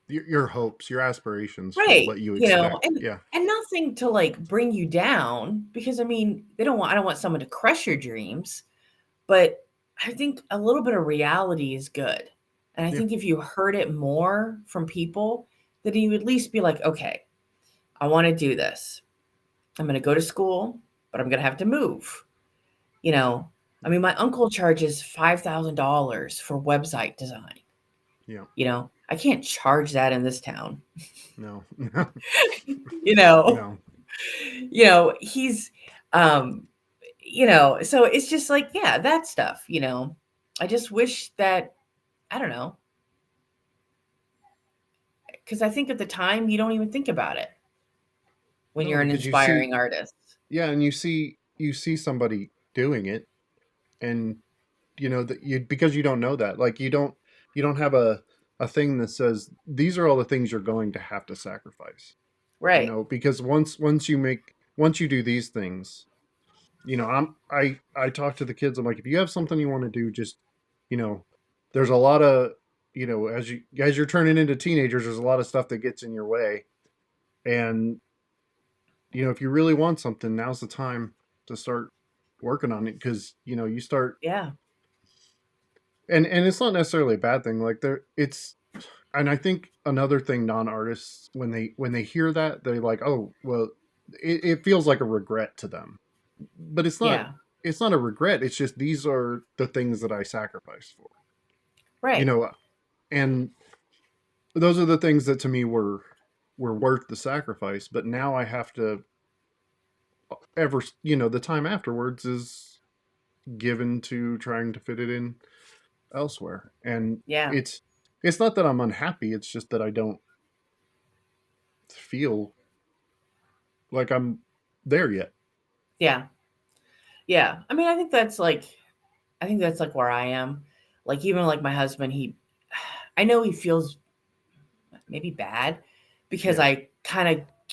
Your hopes, your aspirations for
right,
what you
you know,
expect. Yeah.
and nothing to like bring you down because I mean, they don't want I don't want someone to crush your dreams, but I think a little bit of reality is good. And I
Yeah.
think if you heard it more from people, that you would at least be like, okay, I want to do this. I'm going to go to school, but I'm going to have to move. You know, I mean, my uncle charges $5,000 for website design.
Yeah.
You know, I can't charge that in this town.
No.
You know,
No.
he's, um, so it's just like, yeah, that stuff. I just wish that I don't know, because I think at the time you don't even think about it when
No,
you're an
because you see,
inspiring artist.
yeah, and you see somebody doing it, and that you because you don't know that, like you don't have a thing that says these are all the things you're going to have to sacrifice.
Right.
Because once you do these things, I talk to the kids. I'm like, if you have something you want to do, just you know, there's a lot of as you're turning into teenagers, there's a lot of stuff that gets in your way, and if you really want something, now's the time to start working on it because you start,
Yeah.
and it's not necessarily a bad thing. Like and I think another thing non-artists when they hear that they're like, oh well, it feels like a regret to them, but
Yeah.
it's not a regret. It's just these are the things that I sacrificed for, you
Right.
know, and those are the things that to me were worth the sacrifice. But now I have to the time afterwards is given to trying to fit it in elsewhere. And
Yeah.
it's not that I'm unhappy, it's just that I don't feel like I'm there yet.
Yeah. Yeah. I mean, I think that's like where I am. Like even like my husband, I know he feels maybe bad because
Yeah.
I kind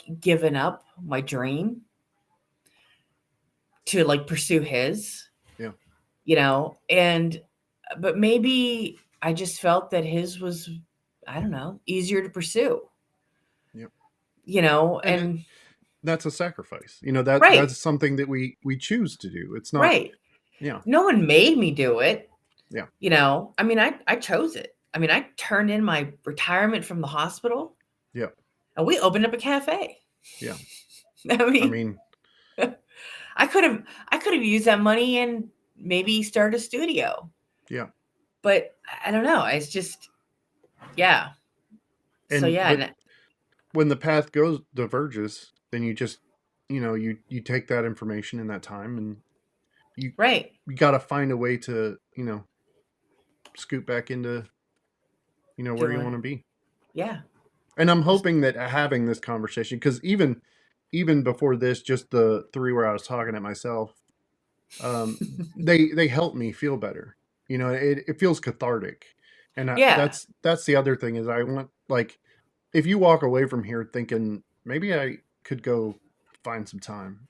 of given up my dream to like pursue his,
Yeah.
and but maybe I just felt that his was, I don't know, easier to pursue,
Yeah. And
and
that's a sacrifice. That's
right,
something that we choose to do. It's not.
right.
Yeah.
No one made me do it.
Yeah.
I mean, I chose it. I mean, I turned in my retirement from the hospital
Yeah.
and we opened up a cafe.
Yeah.
I
I
mean,
mean,
I could have used that money and maybe start a studio.
yeah.
But I don't know. It's just yeah. So
And
yeah,
but when the path goes diverges, then you just you take that information in that time, and you
right.
you got to find a way to scoot back into where you
Doing
want to be.
yeah.
And I'm
Just
hoping that having this conversation, because even before this, just the three where I was talking at myself, um, they help me feel better. It feels cathartic, and
yeah.
that's the other thing is I want, like, if you walk away from here thinking maybe I could go find some time,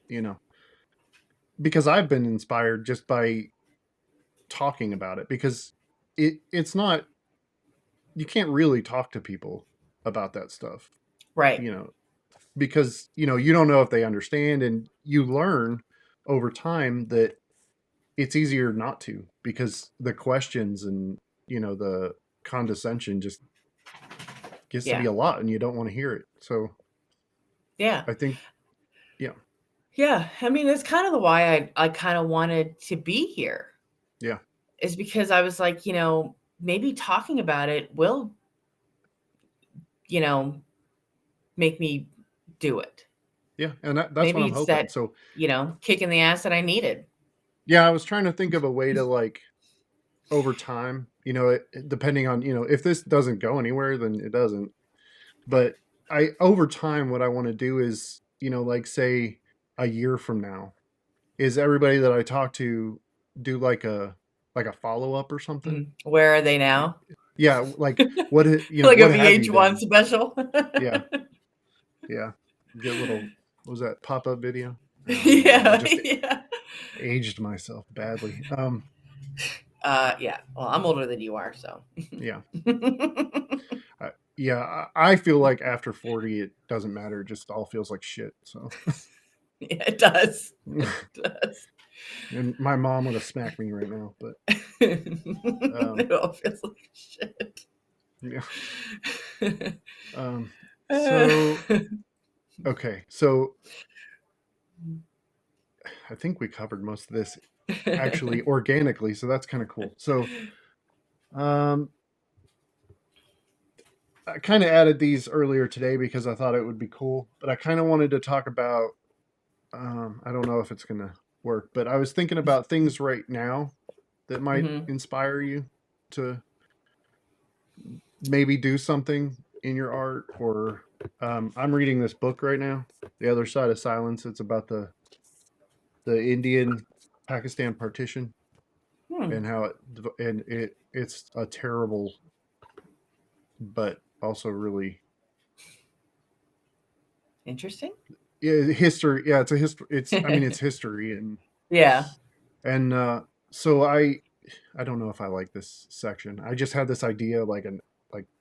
you know, because I've been inspired just by talking about it, because it's not, you can't really talk to people about that stuff,
Right.
you know, because you don't know if they understand, and you learn over time that it's easier not to, because the questions and the condescension just gets to be
Yeah.
a lot and you don't want to hear it. So
Yeah.
I think, yeah.
Yeah. I mean, that's kind of the why I kind of wanted to be here
Yeah.
is because I was like, maybe talking about it will, you know, make me do it.
Yeah, and that's what
Maybe
I'm
it's
hoping.
that,
So
kick in the ass that I needed.
yeah, I was trying to think of a way to, like, over time, depending on, if this doesn't go anywhere, then it doesn't. But over time, what I want to do is, like, say a year from now, is everybody that I talk to do like a follow up or something.
Mhm. Where are they now?
Yeah, like what
Like a
what have you
VH1
done?
special.
Yeah, yeah. Get little what was that pop-up video? Oh man, I
Yeah,
just
yeah.
aged myself badly.
Yeah. Well, I'm older than you are, so.
Yeah. Yeah, I feel like after 40 it doesn't matter, it just all feels like shit. So
Yeah, it does. It does.
and my mom would have smacked me right now, but um
It all feels like shit.
yeah. So okay. So I think we covered most of this actually organically, so that's kind of cool. So um I kind of added these earlier today because I thought it would be cool, but I kind of wanted to talk about I don't know if it's going to work, but I was thinking about things right now that might
Hmm.
inspire you to maybe do something in your art. Or I'm reading this book right now, The Other Side of Silence. It's about the Indian Pakistan partition
Hmm.
and how it's a terrible but also really
Interesting.
history. Yeah, it's a history. It's I mean it's history.
Yeah.
And so I don't know if I like this section. I just had this idea like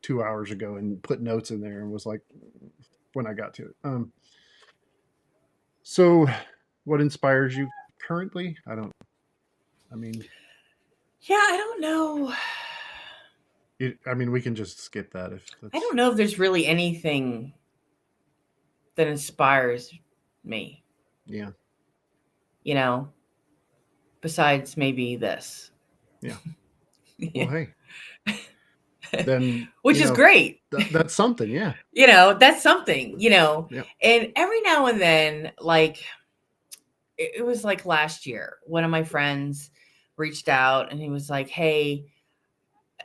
2 hours ago and put notes in there and was like when I got to it. So what inspires you currently? I don't. I mean,
Yeah, I don't know.
I mean we can just skip that if
I
that's
don't know if there's really anything that inspires me,
yeah
you know, besides maybe this.
yeah. Well, hey, then
Which is great.
that's something. Yeah
That's something.
yeah
And every now and then, like, it was like last year, one of my friends reached out and he was like, "Hey,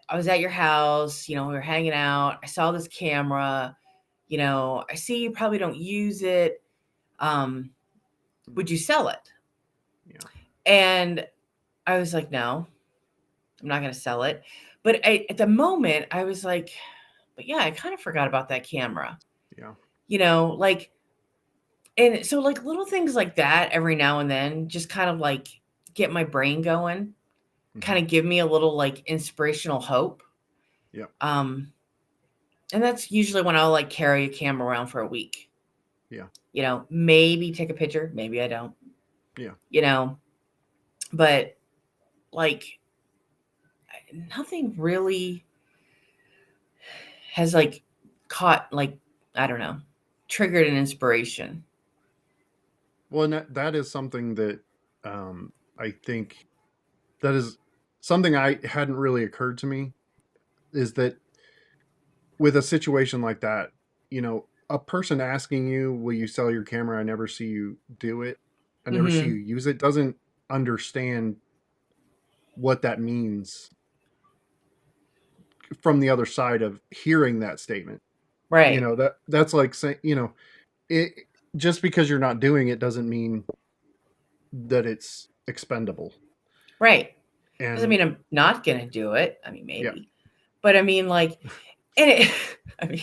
I was at your house, we were hanging out. I saw this camera, I see you probably don't use it. Um, would you sell it?"
yeah
And I was like, "No, I'm not going to sell it." But at the moment, I was like, "But yeah, I kind of forgot about that camera."
yeah
Like, and so like little things like that every now and then just kind of like get my brain going,
hmm
kind of give me a little like inspirational hope.
yeah
Um, and that's usually when I'll like carry a camera around for a week.
yeah
Maybe take a picture, maybe I don't,
yeah.
you know, but like nothing really has like caught like, I don't know, triggered an inspiration.
Well, and that is something that I think that is something I hadn't really occurred to me is that with a situation like that, a person asking you, "Will you sell your camera?" I never see you do it. I never see you
Hmm.
use it. Doesn't understand what that means from the other side of hearing that statement.
Right.
That's like saying, it just because you're not doing it doesn't mean that it's expendable.
Right. Doesn't
And
mean I'm not going to do it. I mean,
yeah,
maybe, but I mean, like, and it, I mean,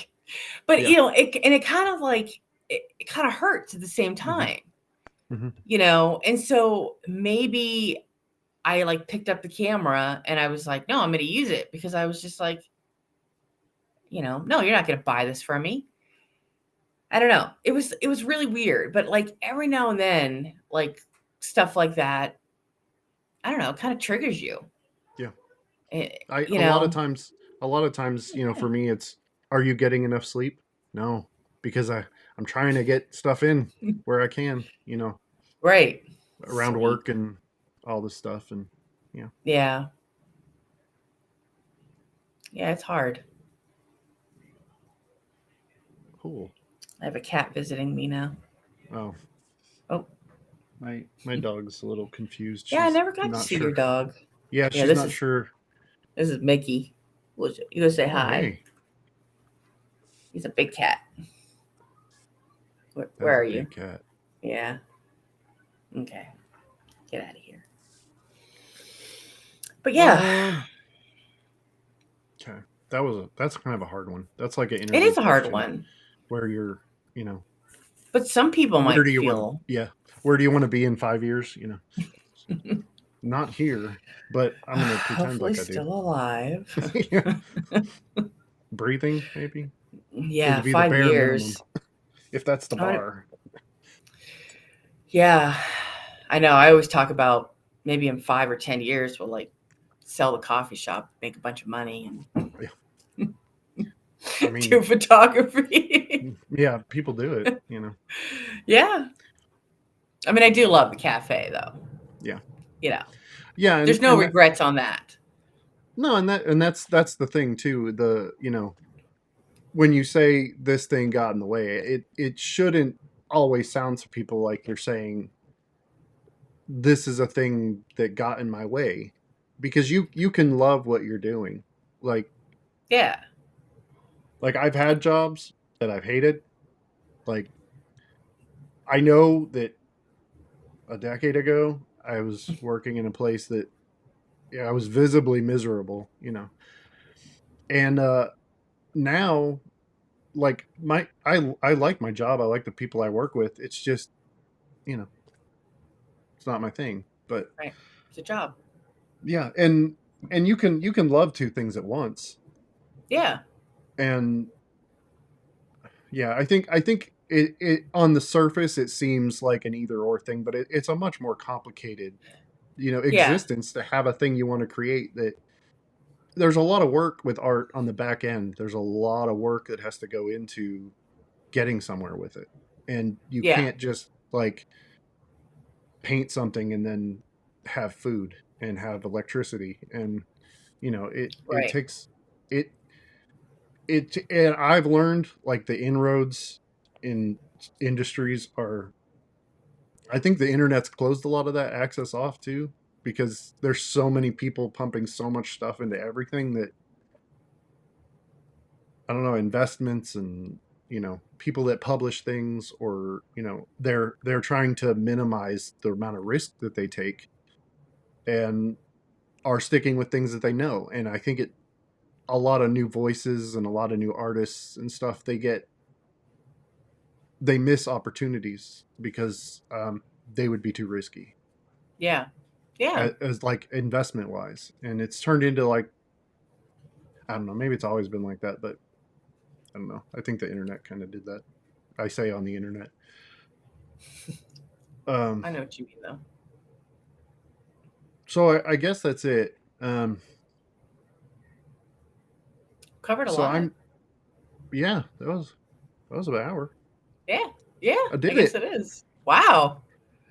but
yeah.
it kind of like, it kind of hurts at the same
hmm
time,
hmm
and so maybe I like picked up the camera and I was like, no, I'm going to use it because I was just like, no, you're not going to buy this from me. I don't know. It was really weird, but like every now and then, like stuff like that, I don't know, kind of triggers you.
Yeah.
Eh,
I
you know,
a lot of times, for me it's, are you getting enough sleep? No, because I'm trying to get stuff in where I can,
right.
around
Sleep.
work and all this stuff. And yeah.
Yeah. Yeah, it's hard.
Cool.
I have a cat visiting me now.
Oh,
Oh,
my dog's a little confused.
yeah, I
She's
never got to
not
see your
sure.
dog.
Yeah,
Yeah,
she's
this
not
is
sure.
this is Mickey. You go say
Oh,
hi.
hey,
He's a big cat.
that's
Where
a
are you?
big cat.
Yeah. Okay. Get out of here. But yeah.
Um, okay. that's kind of a hard one. That's like an
It
interview
is a hard
question
one,
where you're, you know,
but some people
where
might
do you want to,
feel
yeah, where do you want to be in 5 years? Not here, but I'm gonna pretend
hopefully
like I do.
still alive.
Yeah. Breathing, maybe it
Yeah,
would be the
5
bare minimum
years.
if that's the
I mean,
bar.
yeah, I know. I always talk about maybe in 5 or 10 years we'll like sell the coffee shop, make a bunch of money,
Yeah. I
and do
mean,
photography.
yeah, people do it.
Yeah, I mean, I do love the cafe though.
Yeah,
You know,
yeah,
there's no regrets on that.
no, and that's the thing too. When you say this thing got in the way, it shouldn't always sound to people like you're saying this is a thing that got in my way, because you can love what you're doing. Like
Yeah,
I've had jobs that I've hated. Like I know that a decade ago I was working in a place that, yeah, I was visibly miserable. And now, like I like my job. I like the people I work with. It's just, you know, it's not my thing. But
right. It's a job.
yeah, and you can love two things at once.
Yeah,
And yeah, I think it on the surface it seems like an either or thing, but it's a much more complicated,
yeah,
existence to have a thing you want to create. That there's a lot of work with art on the back end. There's a lot of work that has to go into getting somewhere with it. And you
yeah.
can't just like paint something and then have food and have electricity. And it
Right.
takes it and I've learned like the inroads in industries are, I think the internet's closed a lot of that access off too, because there's so many people pumping so much stuff into everything that, I don't know, investments and, people that publish things, or, they're trying to minimize the amount of risk that they take and are sticking with things that they know. And I think a lot of new voices and a lot of new artists and stuff, they miss opportunities because they would be too risky
Yeah, yeah.
as like investment wise. And it's turned into like, I don't know, maybe it's always been like that, but I don't know. I think the internet kind of did that. I say on the internet. Um,
I know what you mean though.
so I guess that's it.
Covered a
So
lot.
yeah, that was an hour.
Yeah, yeah.
I
I
did
guess
it.
it is. Wow.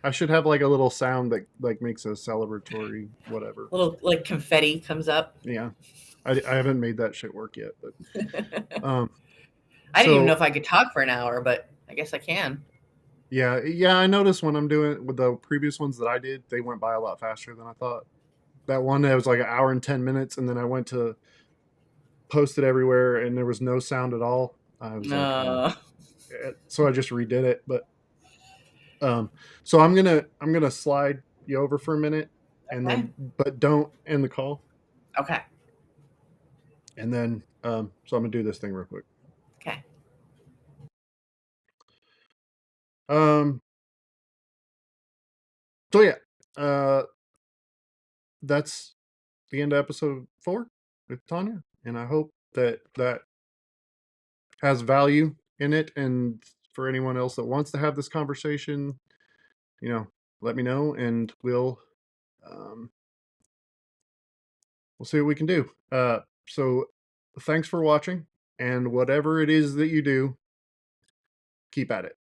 I should have like a little sound that like makes a celebratory whatever.
Little like confetti comes up.
Yeah, I haven't made that shit work yet, but um,
I didn't even know
so
if I could talk for an hour, but I guess I can.
yeah, I noticed when I'm doing with the previous ones that I did, they went by a lot faster than I thought. That one that was like an hour and 10 minutes, and then I went to post it everywhere, and there was no sound at all. I was like, oh,
Uh,
so I just redid it. But um, so I'm gonna slide you over for a minute, and
okay.
then but don't end the call,
Okay.
and then so I'm gonna do this thing real quick.
Okay.
Um, so yeah, uh, that's the end of episode 4 with Tanya, and I hope that has value in it. And for anyone else that wants to have this conversation, you know, let me know, and um, we'll see what we can do. So thanks for watching, and whatever it is that you do, keep at it.